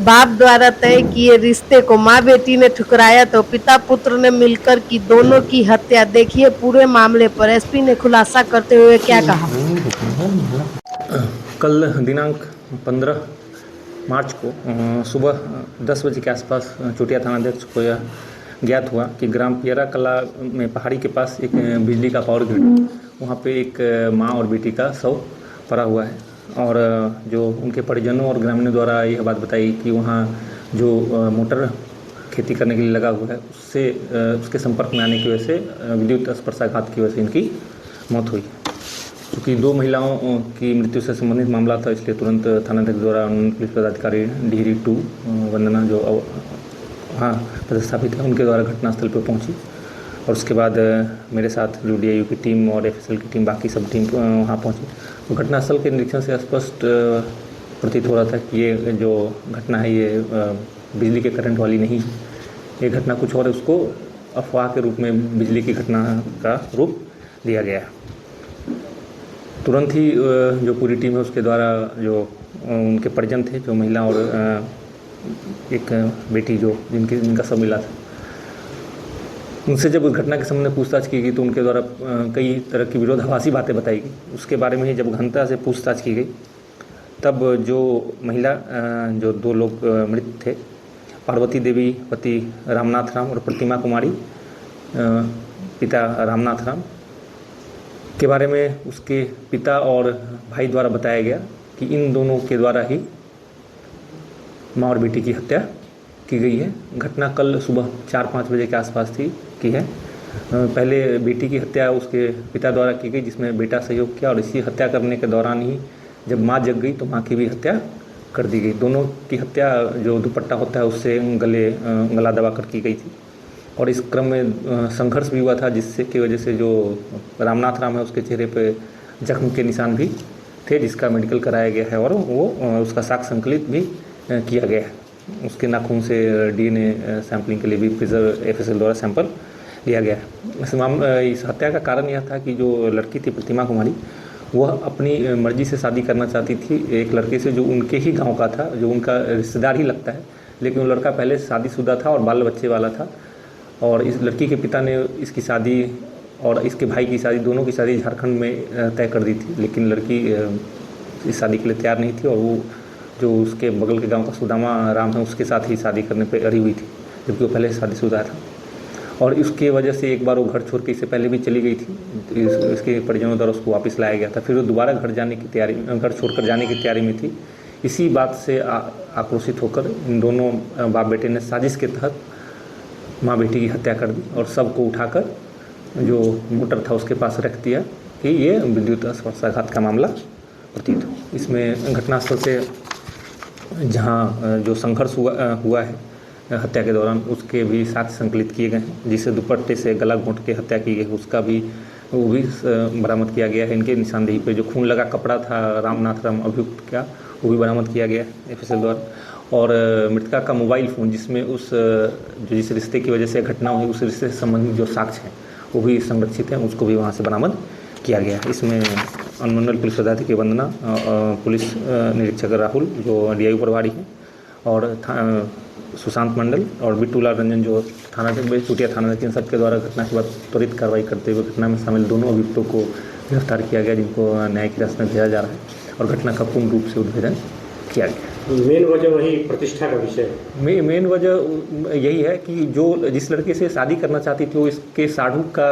बाप द्वारा तय किए रिश्ते को मां बेटी ने ठुकराया तो पिता पुत्र ने मिलकर की दोनों की हत्या। देखिए पूरे मामले पर एसपी ने खुलासा करते हुए क्या कहा। कल दिनांक 15 मार्च को सुबह 10 बजे के आसपास चोटिया थानाध्यक्ष को यह ज्ञात हुआ कि ग्राम पियरा कला में पहाड़ी के पास एक बिजली का पावर ग्रिड, वहाँ पे एक माँ और बेटी का शव पड़ा हुआ है। और जो उनके परिजनों और ग्रामीणों द्वारा यह बात बताई कि वहाँ जो मोटर खेती करने के लिए लगा हुआ है उससे उसके संपर्क में आने की वजह से विद्युत स्पर्शाघात की वजह से इनकी मौत हुई। चूँकि 2 महिलाओं की मृत्यु से संबंधित मामला था, इसलिए तुरंत थानाध्यक्ष द्वारा पुलिस पदाधिकारी डिहरी 2 वंदना जो वहाँ पदस्थापित है उनके द्वारा घटनास्थल पर पहुँची। और उसके बाद मेरे साथ जो DIU की टीम और FSL की टीम, बाकी सब टीम वहाँ पहुँची। तो घटनास्थल के निरीक्षण से स्पष्ट प्रतीत हो रहा था कि ये जो घटना है ये बिजली के करंट वाली नहीं है, ये घटना कुछ और है। उसको अफवाह के रूप में बिजली की घटना का रूप दिया गया। तुरंत ही जो पूरी टीम है उसके द्वारा जो उनके परिजन थे, जो महिला और एक बेटी जो जिनका सब मिला था, उनसे जब उस घटना के संबंध में पूछताछ की गई तो उनके द्वारा कई तरह की विरोधाभासी बातें बताई गई। उसके बारे में ही जब गहनता से पूछताछ की गई तब जो महिला जो 2 लोग मृत थे, पार्वती देवी पति रामनाथ राम और प्रतिमा कुमारी पिता रामनाथ राम, के बारे में उसके पिता और भाई द्वारा बताया गया कि इन दोनों के द्वारा ही माँ और बेटी की हत्या की गई है। घटना कल सुबह 4-5 बजे के आसपास की है। पहले बेटी की हत्या उसके पिता द्वारा की गई, जिसमें बेटा सहयोग किया, और इसी हत्या करने के दौरान ही जब माँ जग गई तो माँ की भी हत्या कर दी गई। दोनों की हत्या जो दुपट्टा होता है उससे गला दबा कर की गई थी। और इस क्रम में संघर्ष भी हुआ था, जिससे की वजह से जो रामनाथ राम है उसके चेहरे पे जख्म के निशान भी थे, जिसका मेडिकल कराया गया है और वो उसका साक्ष्य संकलित भी किया गया है। उसके नाखून से DNA सैंपलिंग के लिए भी FSL द्वारा सैंपल लिया गया है। इस हत्या का कारण यह था कि जो लड़की थी प्रतिमा कुमारी, वह अपनी मर्जी से शादी करना चाहती थी एक लड़के से जो उनके ही गांव का था, जो उनका रिश्तेदार ही लगता है, लेकिन वो लड़का पहले शादीशुदा था और बाल बच्चे वाला था। और इस लड़की के पिता ने इसकी शादी और इसके भाई की शादी, दोनों की शादी झारखंड में तय कर दी थी, लेकिन लड़की इस शादी के लिए तैयार नहीं थी और वो जो उसके बगल के गांव का सुदामा राम है उसके साथ ही शादी करने पर अड़ी हुई थी, जबकि वो पहले शादीशुदा था। और इसके वजह से एक बार वो घर छोड़ के इससे पहले भी चली गई थी, इसके परिजनों द्वारा उसको वापस लाया गया था। फिर वो दोबारा घर छोड़कर जाने की तैयारी में थी। इसी बात से आक्रोशित होकर इन दोनों बाप बेटे ने साजिश के तहत माँ बेटी की हत्या कर दी और शव को उठाकर जो मोटर था उसके पास रख दिया कि ये विद्युत स्पर्शाघात का मामला प्रतीत हो। इसमें घटनास्थल से जहाँ जो संघर्ष हुआ है हत्या के दौरान, उसके भी साक्ष्य संकलित किए गए हैं, जिसे दुपट्टे से गला घोंट के हत्या की गई उसका भी वो भी बरामद किया गया है। इनके निशानदेही पे जो खून लगा कपड़ा था रामनाथ राम अभियुक्त का, वो भी बरामद किया गया है FSL द्वारा। और मृतका का मोबाइल फ़ोन, जिसमें जिस रिश्ते की वजह से घटना हुई उस रिश्ते से संबंधित जो साक्ष्य हैं वो भी संरक्षित हैं, उसको भी वहाँ से बरामद किया गया है। इसमें अनुमंडल पुलिस पदाधिकारी वंदना, पुलिस निरीक्षक राहुल जो DIU प्रभारी हैं, और सुशांत मंडल और बिट्टूलाल रंजन जो चोटिया थानाध्यक्ष, सबके द्वारा घटना के बाद त्वरित कार्रवाई करते हुए घटना में शामिल दोनों अभियुक्तों को गिरफ्तार किया गया, जिनको न्यायिक हिरासत में भेजा जा रहा है और घटना का पूर्ण रूप से उद्भेदन किया गया। मेन वजह वही प्रतिष्ठा का विषय है। मेन वजह यही है कि जो जिस लड़के से शादी करना चाहती थी वो इसके साढ़ू का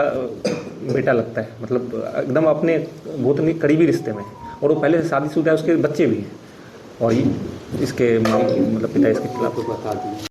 बेटा लगता है, मतलब एकदम अपने बहुत करीबी रिश्ते में है, और वो पहले से शादीशुदा है, उसके बच्चे भी हैं, और इसके मतलब पिता इसके खिलाफ बता दिए।